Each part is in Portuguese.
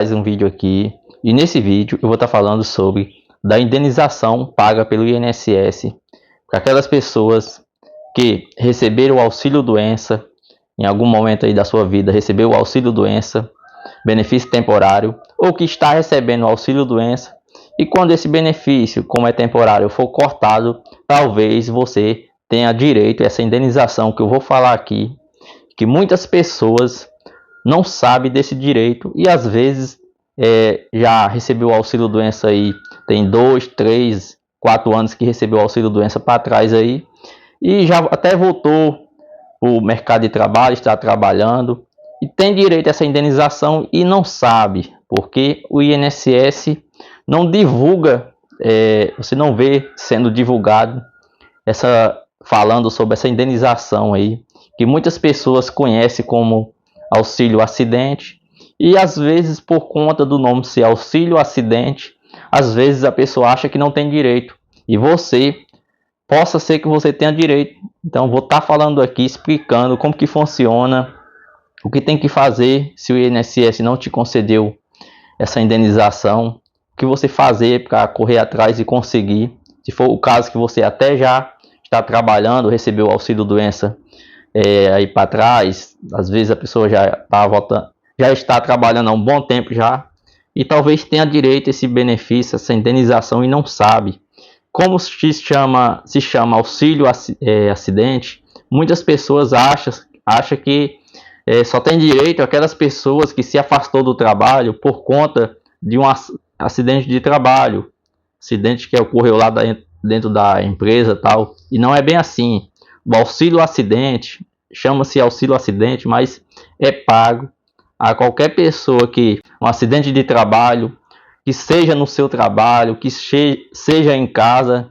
Mais um vídeo aqui, e nesse vídeo eu vou estar falando sobre da indenização paga pelo INSS para aquelas pessoas que receberam o auxílio doença em algum momento aí da sua vida, recebeu o auxílio doença, benefício temporário, ou que está recebendo o auxílio doença, e quando esse benefício, como é temporário, for cortado, talvez você tenha direito a essa indenização que eu vou falar aqui, que muitas pessoas não sabem desse direito e às vezes já recebeu o auxílio doença aí, tem 2, 3, 4 anos que recebeu o auxílio doença para trás aí, e já até voltou o mercado de trabalho, está trabalhando e tem direito a essa indenização e não sabe, porque o INSS não divulga, você não vê sendo divulgado falando sobre essa indenização aí, que muitas pessoas conhecem como auxílio acidente, e às vezes por conta do nome ser auxílio acidente, às vezes a pessoa acha que não tem direito, e possa ser que você tenha direito. Então vou estar falando aqui, explicando como que funciona, o que tem que fazer se o INSS não te concedeu essa indenização, o que você fazer para correr atrás e conseguir, se for o caso que você até já está trabalhando, recebeu o auxílio doença aí para trás, às vezes a pessoa já está trabalhando há um bom tempo já, e talvez tenha direito a esse benefício, essa indenização, e não sabe. Como se chama auxílio acidente, muitas pessoas acham que só tem direito aquelas pessoas que se afastou do trabalho por conta de um acidente de trabalho, acidente que ocorreu lá dentro da empresa tal, e não é bem assim. O auxílio acidente, chama-se auxílio acidente, mas é pago a qualquer pessoa que um acidente de trabalho, que seja no seu trabalho, que seja em casa,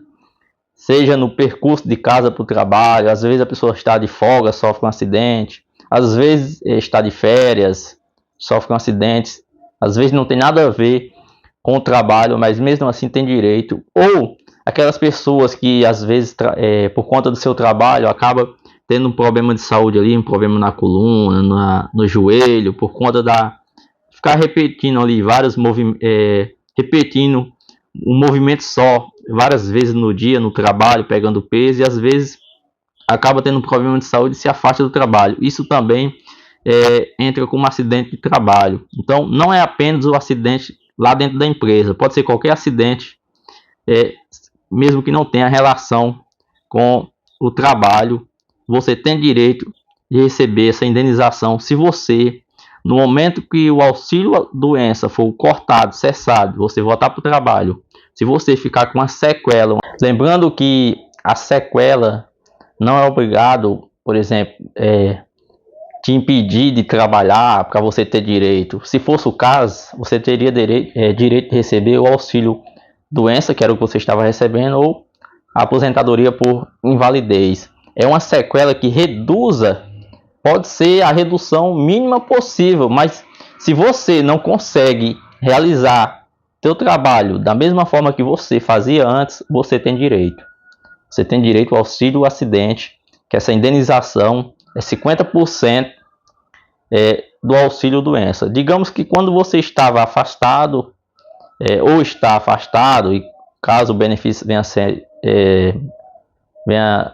seja no percurso de casa para o trabalho. Às vezes a pessoa está de folga, sofre um acidente, às vezes está de férias, sofre um acidente, às vezes não tem nada a ver com o trabalho, mas mesmo assim tem direito. Ou aquelas pessoas que às vezes por conta do seu trabalho acaba tendo um problema de saúde ali, um problema na coluna, no joelho, por conta ficar repetindo ali vários repetindo um movimento só várias vezes no dia, no trabalho, pegando peso, e às vezes acaba tendo um problema de saúde e se afasta do trabalho. Isso também entra como acidente de trabalho. Então não é apenas o acidente lá dentro da empresa, pode ser qualquer acidente, mesmo que não tenha relação com o trabalho, você tem direito de receber essa indenização se você, no momento que o auxílio doença for cortado, cessado, você voltar para o trabalho, se você ficar com uma sequela, lembrando que a sequela não é obrigado, por exemplo, te impedir de trabalhar para você ter direito. Se fosse o caso, você teria direito de receber o auxílio doença, que era o que você estava recebendo, ou a aposentadoria por invalidez. É uma sequela que pode ser a redução mínima possível, mas se você não consegue realizar seu trabalho da mesma forma que você fazia antes, você tem direito. Você tem direito ao auxílio acidente, que essa indenização é 50% do auxílio doença. Digamos que quando você estava afastado, ou está afastado, e caso o benefício venha a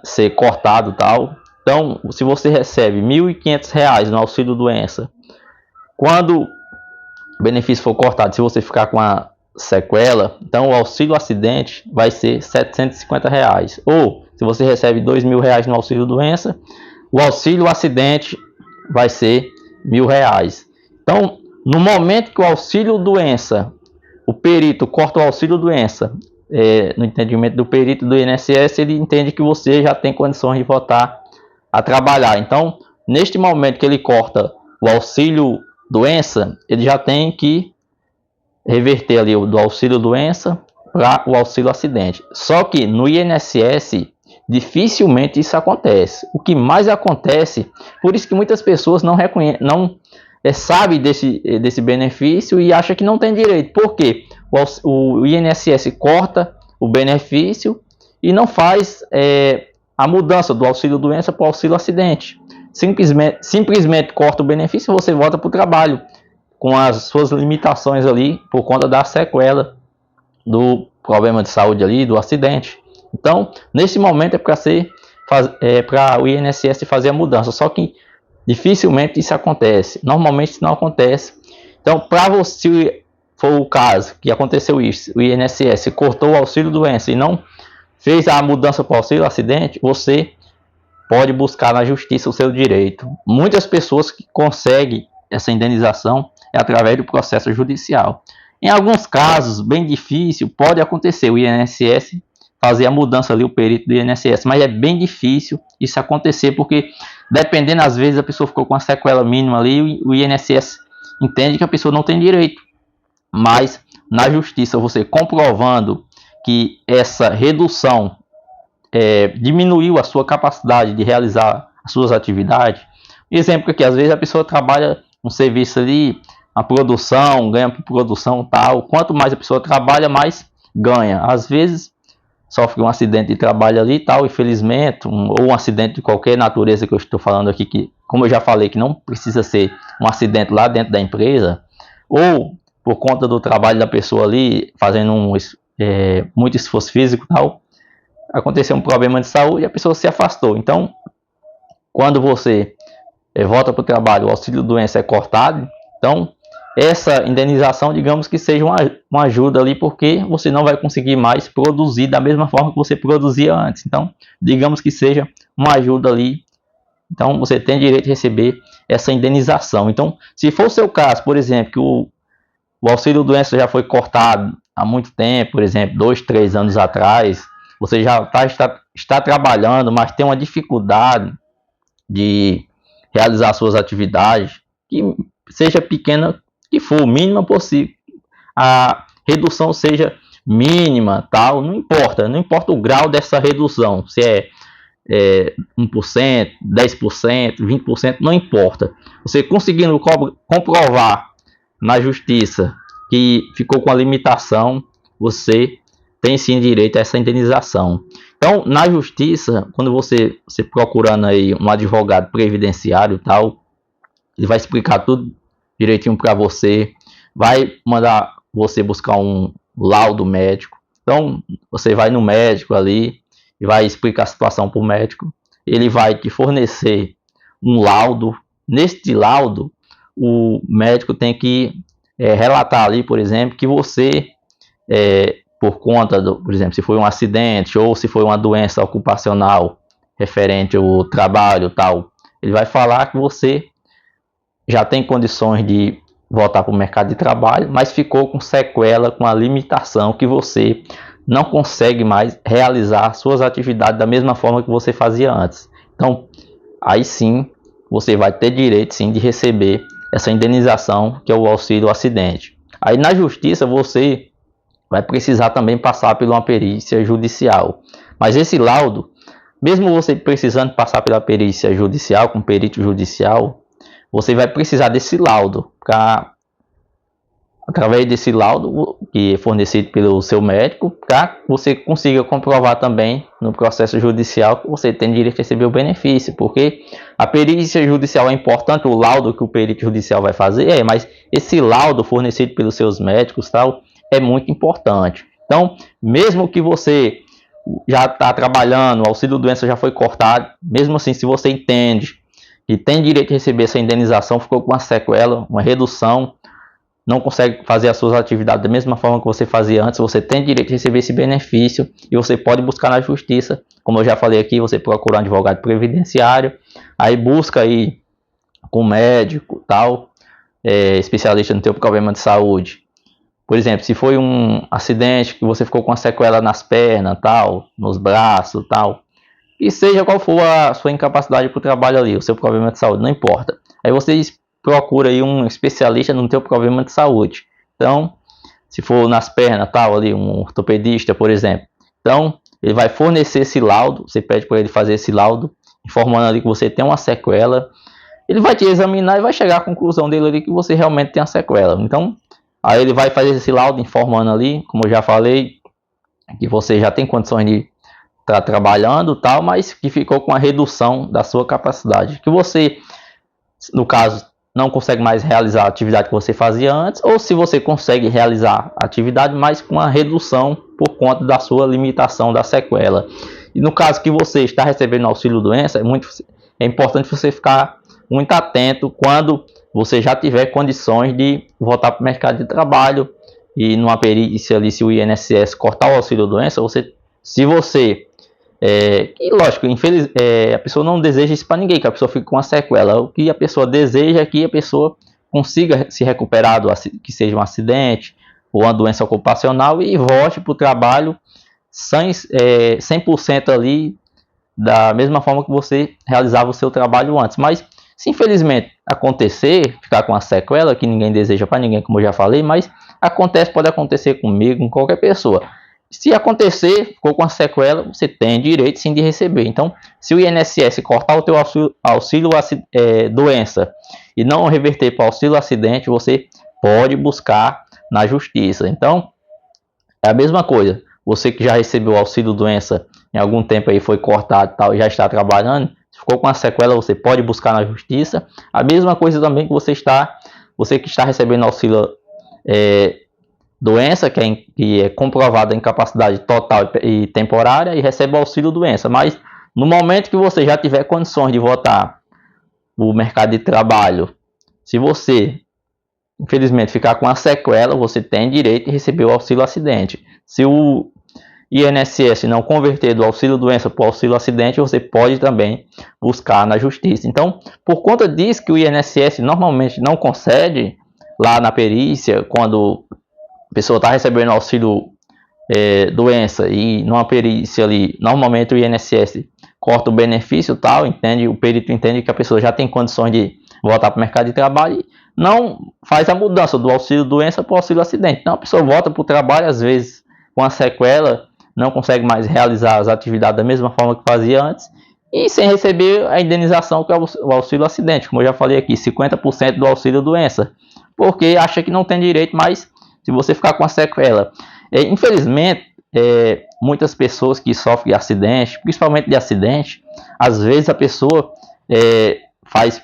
ser cortado tal, então se você recebe R$ 1.500 no auxílio doença, quando o benefício for cortado, se você ficar com a sequela, então o auxílio acidente vai ser R$ 750. Ou se você recebe R$ 2.000 no auxílio doença, o auxílio acidente vai ser R$ 1.000. Então, no momento que o auxílio doença, o perito corta o auxílio doença, no entendimento do perito do INSS, ele entende que você já tem condições de voltar a trabalhar. Então, neste momento que ele corta o auxílio doença, ele já tem que reverter ali do auxílio doença para o auxílio acidente. Só que no INSS dificilmente isso acontece. O que mais acontece, por isso que muitas pessoas não sabem desse benefício e acham que não tem direito. Por quê? O INSS corta o benefício e não faz a mudança do auxílio doença para o auxílio acidente. Simplesmente corta o benefício e você volta para o trabalho. com as suas limitações ali por conta da sequela do problema de saúde ali, do acidente. Então, nesse momento é para o INSS fazer a mudança, só que dificilmente isso acontece. Normalmente isso não acontece. Então, para você, se for o caso que aconteceu isso, o INSS cortou o auxílio doença e não fez a mudança para o auxílio acidente, você pode buscar na justiça o seu direito. Muitas pessoas que conseguem essa indenização é através do processo judicial. Em alguns casos, bem difícil, pode acontecer o INSS fazer a mudança ali, o perito do INSS, mas é bem difícil isso acontecer, porque dependendo, às vezes a pessoa ficou com uma sequela mínima ali, o INSS entende que a pessoa não tem direito, mas na justiça você comprovando que essa redução diminuiu a sua capacidade de realizar as suas atividades. Exemplo aqui, às vezes a pessoa trabalha um serviço ali, a produção, ganha por produção tal, quanto mais a pessoa trabalha, mais ganha. Às vezes sofre um acidente de trabalho ali e tal, infelizmente, ou um acidente de qualquer natureza que eu estou falando aqui, que, como eu já falei, que não precisa ser um acidente lá dentro da empresa, ou por conta do trabalho da pessoa ali, fazendo muito esforço físico e tal, aconteceu um problema de saúde e a pessoa se afastou. Então, quando você volta para o trabalho, o auxílio doença é cortado, então essa indenização, digamos que seja uma ajuda ali, porque você não vai conseguir mais produzir da mesma forma que você produzia antes. Então, digamos que seja uma ajuda ali. Então, você tem direito de receber essa indenização. Então, se for o seu caso, por exemplo, que o auxílio doença já foi cortado há muito tempo, por exemplo, 2, 3 anos atrás, você já está trabalhando, mas tem uma dificuldade de realizar suas atividades, que seja pequena, que for o mínimo possível, a redução seja mínima, tal, não importa o grau dessa redução, se é 1%, 10%, 20%, não importa. Você conseguindo comprovar na justiça que ficou com a limitação, você tem sim direito a essa indenização. Então, na justiça, quando você procurando aí um advogado previdenciário e tal, ele vai explicar tudo direitinho para você, vai mandar você buscar um laudo médico. Então, você vai no médico ali e vai explicar a situação para o médico. Ele vai te fornecer um laudo. Neste laudo, o médico tem que relatar ali, por exemplo, que você, por conta por exemplo, se foi um acidente ou se foi uma doença ocupacional referente ao trabalho tal, ele vai falar que você já tem condições de voltar para o mercado de trabalho, mas ficou com sequela, com a limitação que você não consegue mais realizar suas atividades da mesma forma que você fazia antes. Então, aí sim, você vai ter direito sim de receber essa indenização, que é o auxílio acidente. Aí na justiça você vai precisar também passar por uma perícia judicial. Mas esse laudo, mesmo você precisando passar pela perícia judicial, com perito judicial, você vai precisar desse laudo, através desse laudo que é fornecido pelo seu médico, para você consiga comprovar também no processo judicial que você tem direito a receber o benefício, porque a perícia judicial é importante, o laudo que o perito judicial vai fazer, mas esse laudo fornecido pelos seus médicos tal, é muito importante. Então, mesmo que você já está trabalhando, o auxílio doença já foi cortado, mesmo assim, se você entende e tem direito de receber essa indenização, ficou com uma sequela, uma redução, não consegue fazer as suas atividades da mesma forma que você fazia antes, você tem direito de receber esse benefício e você pode buscar na justiça, como eu já falei aqui, você procura um advogado previdenciário, aí busca aí com médico, tal, especialista no teu problema de saúde. Por exemplo, se foi um acidente que você ficou com uma sequela nas pernas, tal, nos braços, tal, e seja qual for a sua incapacidade para o trabalho ali, o seu problema de saúde, não importa. Aí você procura aí um especialista no teu problema de saúde. Então, se for nas pernas, tal, ali, um ortopedista, por exemplo. Então, ele vai fornecer esse laudo, você pede para ele fazer esse laudo, informando ali que você tem uma sequela. Ele vai te examinar e vai chegar à conclusão dele ali que você realmente tem a sequela. Então, aí ele vai fazer esse laudo informando ali, como eu já falei, que você já tem condições de estar trabalhando, tal, mas que ficou com a redução da sua capacidade. Que você, no caso, não consegue mais realizar a atividade que você fazia antes, ou se você consegue realizar a atividade, mas com uma redução por conta da sua limitação da sequela. E no caso que você está recebendo auxílio doença, é importante você ficar muito atento quando você já tiver condições de voltar para o mercado de trabalho e numa perícia ali, se o INSS cortar o auxílio doença, se você e lógico, a pessoa não deseja isso para ninguém, que a pessoa fique com uma sequela. O que a pessoa deseja é que a pessoa consiga se recuperar que seja um acidente ou uma doença ocupacional e volte para o trabalho 100% ali, da mesma forma que você realizava o seu trabalho antes. Mas se infelizmente acontecer, ficar com uma sequela, que ninguém deseja para ninguém, como eu já falei, mas pode acontecer comigo, com qualquer pessoa. Se acontecer, ficou com a sequela, você tem direito sim de receber. Então, se o INSS cortar o teu auxílio doença e não reverter para o auxílio acidente, você pode buscar na justiça. Então, é a mesma coisa. Você que já recebeu o auxílio doença em algum tempo aí, foi cortado e tal, já está trabalhando, se ficou com a sequela, você pode buscar na justiça. A mesma coisa também que você que está recebendo auxílio doença, que é comprovada a incapacidade total e temporária, e recebe o auxílio doença. Mas no momento que você já tiver condições de voltar o mercado de trabalho, se você infelizmente ficar com a sequela, você tem direito de receber o auxílio acidente. Se o INSS não converter do auxílio doença para o auxílio acidente, você pode também buscar na justiça. Então, por conta disso que o INSS normalmente não concede lá na perícia, quando a pessoa está recebendo auxílio doença e numa perícia ali, normalmente o INSS corta o benefício tal, o perito entende que a pessoa já tem condições de voltar para o mercado de trabalho e não faz a mudança do auxílio doença para o auxílio acidente. Então a pessoa volta para o trabalho, às vezes com a sequela, não consegue mais realizar as atividades da mesma forma que fazia antes e sem receber a indenização que é o auxílio acidente, como eu já falei aqui, 50% do auxílio doença, porque acha que não tem direito, mas se você ficar com a sequela. Infelizmente, muitas pessoas que sofrem de acidente, principalmente de acidente, às vezes a pessoa faz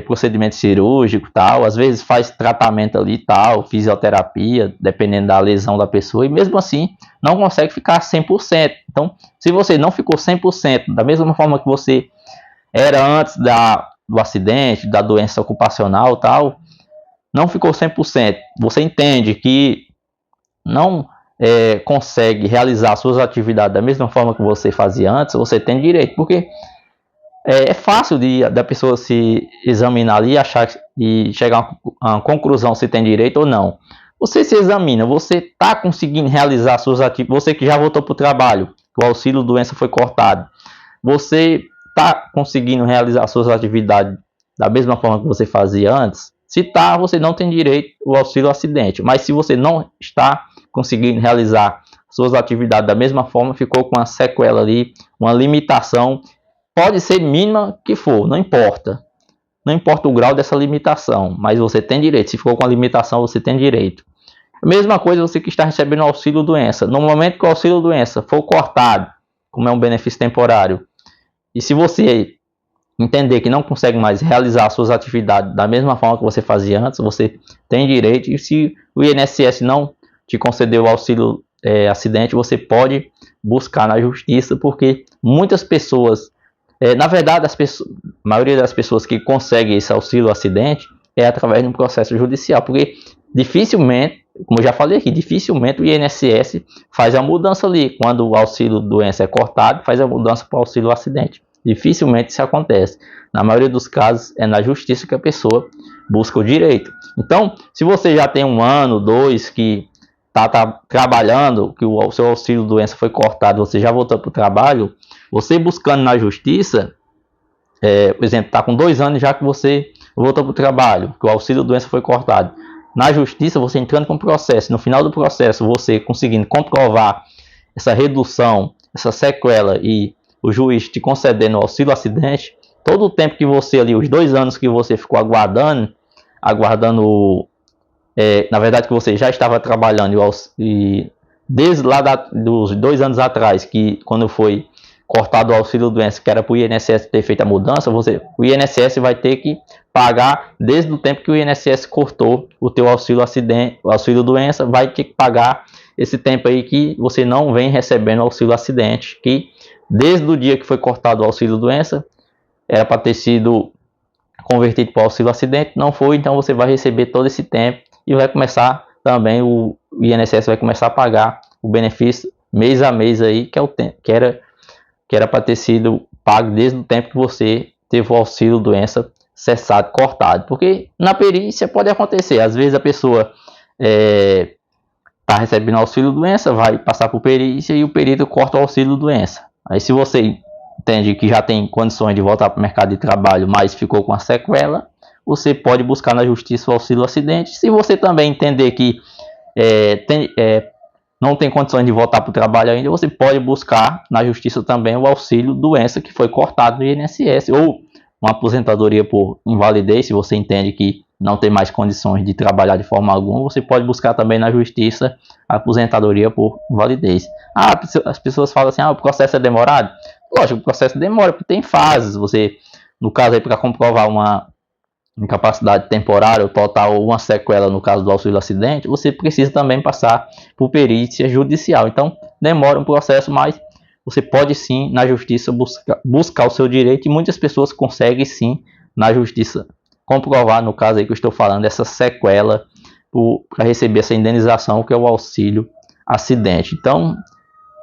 procedimento cirúrgico, tal, às vezes faz tratamento ali, tal, fisioterapia, dependendo da lesão da pessoa, e mesmo assim não consegue ficar 100%. Então, se você não ficou 100%, da mesma forma que você era antes do acidente, da doença ocupacional, tal, não ficou 100%, você entende que não consegue realizar suas atividades da mesma forma que você fazia antes, você tem direito, porque é fácil da pessoa se examinar ali e chegar a uma conclusão se tem direito ou não. Você se examina, você está conseguindo realizar suas atividades, você que já voltou para o trabalho, o auxílio doença foi cortado, você está conseguindo realizar suas atividades da mesma forma que você fazia antes? Se está, você não tem direito ao auxílio acidente, mas se você não está conseguindo realizar suas atividades da mesma forma, ficou com uma sequela ali, uma limitação, pode ser mínima que for, não importa. Não importa o grau dessa limitação, mas você tem direito. Se for com a limitação, você tem direito. A mesma coisa você que está recebendo auxílio doença. No momento que o auxílio doença for cortado, como é um benefício temporário, e se você entender que não consegue mais realizar suas atividades da mesma forma que você fazia antes, você tem direito. E se o INSS não te conceder o auxílio acidente, você pode buscar na justiça, porque muitas pessoas, na verdade, a maioria das pessoas que conseguem esse auxílio acidente é através de um processo judicial, porque dificilmente, como eu já falei aqui, dificilmente o INSS faz a mudança ali, quando o auxílio doença é cortado, faz a mudança para o auxílio acidente. Dificilmente isso acontece. Na maioria dos casos é na justiça que a pessoa busca o direito. Então, se você já tem 1 ano, 2 que está trabalhando, que o seu auxílio doença foi cortado, você já voltou para o trabalho, você buscando na justiça, por exemplo, está com 2 anos já que você voltou para o trabalho, que o auxílio doença foi cortado. Na justiça, você entrando com o processo, no final do processo, você conseguindo comprovar essa redução, essa sequela e o juiz te concedendo o auxílio acidente, todo o tempo que você ali, os 2 anos que você ficou aguardando, na verdade que você já estava trabalhando e desde lá dos 2 anos atrás, que quando foi cortado o auxílio doença, que era para o INSS ter feito a mudança, o INSS vai ter que pagar desde o tempo que o INSS cortou o teu auxílio acidente, o auxílio doença, vai ter que pagar esse tempo aí que você não vem recebendo auxílio acidente, que desde o dia que foi cortado o auxílio doença, era para ter sido convertido para o auxílio acidente, não foi, então você vai receber todo esse tempo e vai começar também, o INSS vai começar a pagar o benefício mês a mês aí, que é o tempo que era para ter sido pago desde o tempo que você teve o auxílio doença cessado, cortado. Porque na perícia pode acontecer, às vezes a pessoa está recebendo auxílio doença, vai passar por perícia e o perito corta o auxílio doença. Aí se você entende que já tem condições de voltar para o mercado de trabalho, mas ficou com a sequela, você pode buscar na justiça o auxílio acidente. Se você também entender que não tem condições de voltar para o trabalho ainda, você pode buscar na justiça também o auxílio doença que foi cortado no INSS, ou uma aposentadoria por invalidez, se você entende que não tem mais condições de trabalhar de forma alguma, você pode buscar também na justiça a aposentadoria por invalidez. As pessoas falam assim, o processo é demorado. Lógico, o processo demora, porque tem fases. Você, no caso aí, para comprovar uma incapacidade temporária ou total ou uma sequela no caso do auxílio acidente, você precisa também passar por perícia judicial. Então, demora um processo, mas você pode sim, na justiça, buscar o seu direito, e muitas pessoas conseguem sim, na justiça, comprovar, no caso aí que eu estou falando, essa sequela para receber essa indenização, que é o auxílio acidente. Então,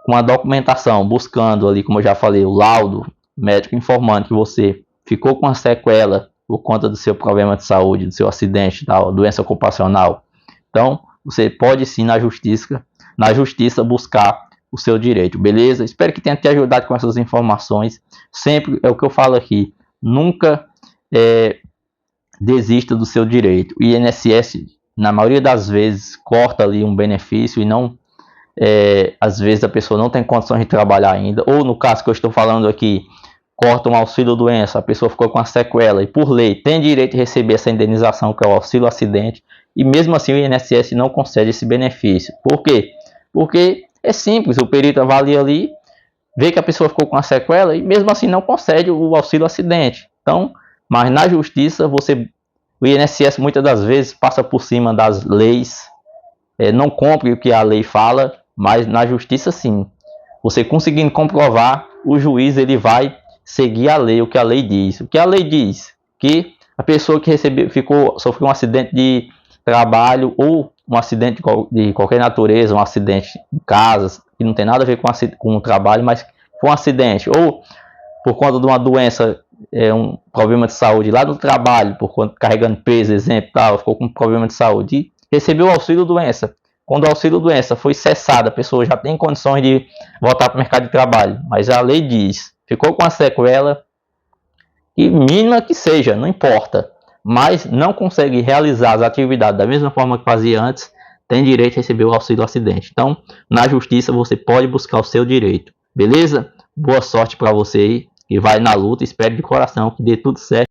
com a documentação, buscando ali, como eu já falei, o laudo médico informando que você ficou com a sequela por conta do seu problema de saúde, do seu acidente, da doença ocupacional. Então, você pode sim na justiça buscar o seu direito, beleza? Espero que tenha te ajudado com essas informações. Sempre é o que eu falo aqui, nunca desista do seu direito. O INSS, na maioria das vezes, corta ali um benefício e não... às vezes a pessoa não tem condições de trabalhar ainda, ou no caso que eu estou falando aqui, corta um auxílio doença, a pessoa ficou com a sequela e por lei tem direito de receber essa indenização, que é o auxílio acidente, e mesmo assim o INSS não concede esse benefício. Por quê? Porque é simples, o perito avalia ali, vê que a pessoa ficou com a sequela e mesmo assim não concede o auxílio acidente. Então, mas na justiça, o INSS muitas das vezes passa por cima das leis, não cumpre o que a lei fala, mas na justiça sim. Você conseguindo comprovar, o juiz ele vai seguir a lei, o que a lei diz. O que a lei diz? Que a pessoa que sofreu um acidente de trabalho ou um acidente de qualquer natureza, um acidente em casa, que não tem nada a ver com o trabalho, mas foi um acidente, ou por conta de uma doença, um problema de saúde lá no trabalho, carregando peso, exemplo, ficou com um problema de saúde e recebeu o auxílio doença. Quando o auxílio doença foi cessado, a pessoa já tem condições de voltar para o mercado de trabalho, mas a lei diz, ficou com a sequela, e mínima que seja, não importa, mas não consegue realizar as atividades da mesma forma que fazia antes, tem direito a receber o auxílio acidente. Então, na justiça você pode buscar o seu direito, beleza? Boa sorte para você aí, que vai na luta, espero de coração que dê tudo certo.